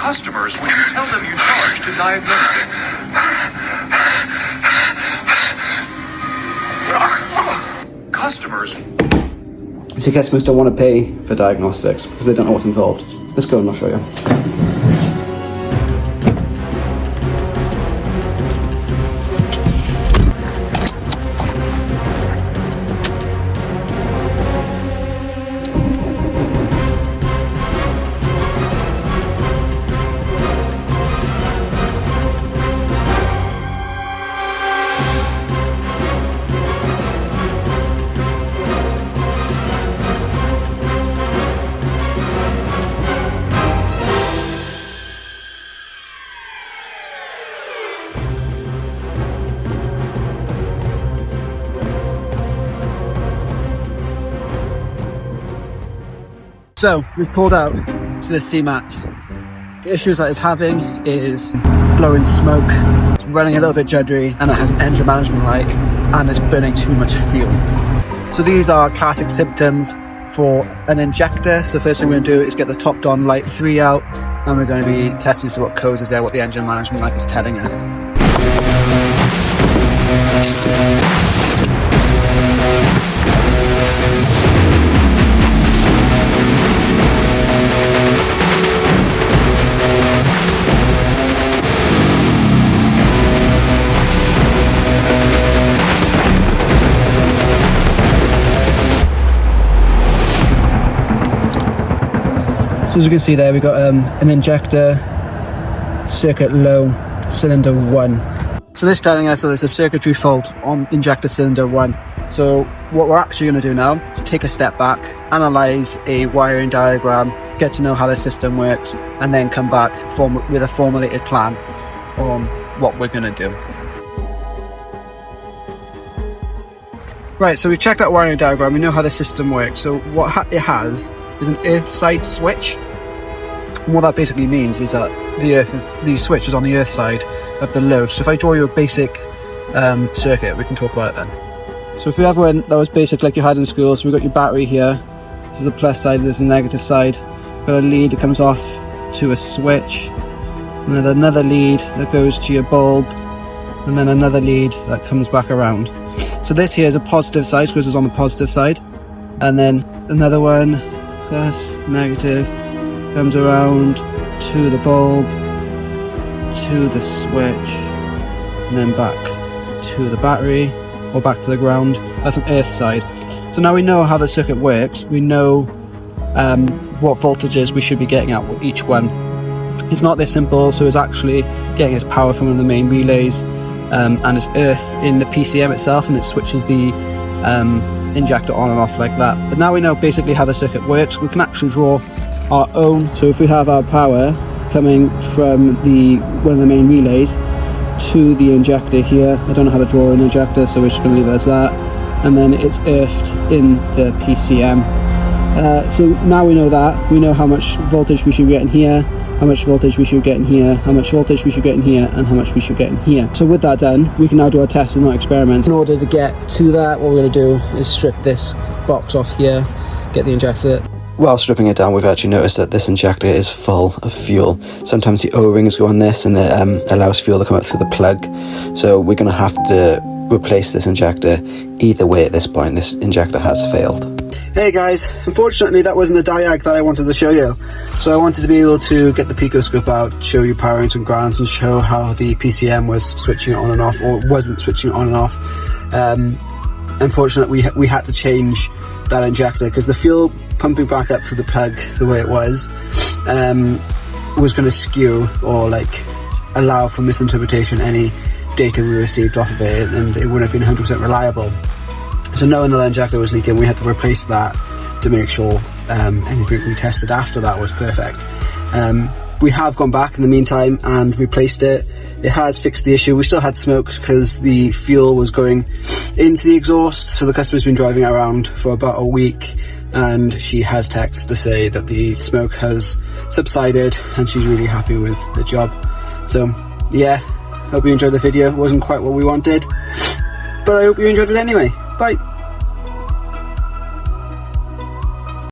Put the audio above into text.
customers when you tell them you charge to diagnose it. Customers. So customers don't want to pay for diagnostics because they don't know what's involved. Let's go and I'll show you. So we've pulled out to the C-Max. The issues that it's having is blowing smoke, it's running a little bit juddery, and it has an engine management light, and it's burning too much fuel. So these are classic symptoms for an injector. So the first thing we're going to do is get the top on light 3 out, and we're going to be testing to see what codes is there, what the engine management light is telling us. As you can see there, we've got an injector, circuit low, cylinder 1. So this is telling us that there's a circuitry fault on injector cylinder 1. So what we're actually going to do now is take a step back, analyse a wiring diagram, get to know how the system works, and then come back with a formulated plan on what we're going to do. Right, so we checked that wiring diagram, we know how the system works. So what it has is an earth side switch. And what that basically means is that the switch is on the earth side of the load. So if I draw you a basic circuit, we can talk about it then. So if you have one that was basic like you had in school, so we've got your battery here, this is the plus side, this is the negative side. We've got a lead that comes off to a switch, and then another lead that goes to your bulb, and then another lead that comes back around. So this here is a positive side because it's on the positive side, and then another one, plus, negative, comes around to the bulb, to the switch, and then back to the battery, or back to the ground. That's an earth side. So now we know how the circuit works, we know what voltages we should be getting at with each one. It's not this simple, so it's actually getting its power from one of the main relays, and it's earth in the PCM itself, and it switches the injector on and off like that. But now we know basically how the circuit works. We can actually draw our own. So if we have our power coming from one of the main relays to the injector here, I don't know how to draw an injector, so we're just going to leave it as that, and then it's earthed in the PCM. So now we know that, we know how much voltage we should get in here, how much voltage we should get in here, how much voltage we should get in here, and how much we should get in here. So with that done, we can now do our tests and our experiments. In order to get to that, what we're going to do is strip this box off here, get the injector. While stripping it down, we've actually noticed that this injector is full of fuel. Sometimes the O-rings go on this and it allows fuel to come up through the plug. So we're going to have to replace this injector. Either way at this point, this injector has failed. Hey guys, unfortunately that wasn't the diag that I wanted to show you. So I wanted to be able to get the picoscope out, show you powering and grounds, and show how the PCM was switching it on and off, or wasn't switching it on and off. Unfortunately we had to change that injector because the fuel pumping back up through the plug the way it was going to skew or like allow for misinterpretation any data we received off of it, and it wouldn't have been 100% reliable. So knowing that the injector was leaking, we had to replace that to make sure anything we tested after that was perfect. We have gone back in the meantime and replaced it. It has fixed the issue. We still had smoke because the fuel was going into the exhaust, so the customer's been driving it around for about a week, and she has texted to say that the smoke has subsided and she's really happy with the job. So yeah, hope you enjoyed the video. It wasn't quite what we wanted, but I hope you enjoyed it anyway. Bye.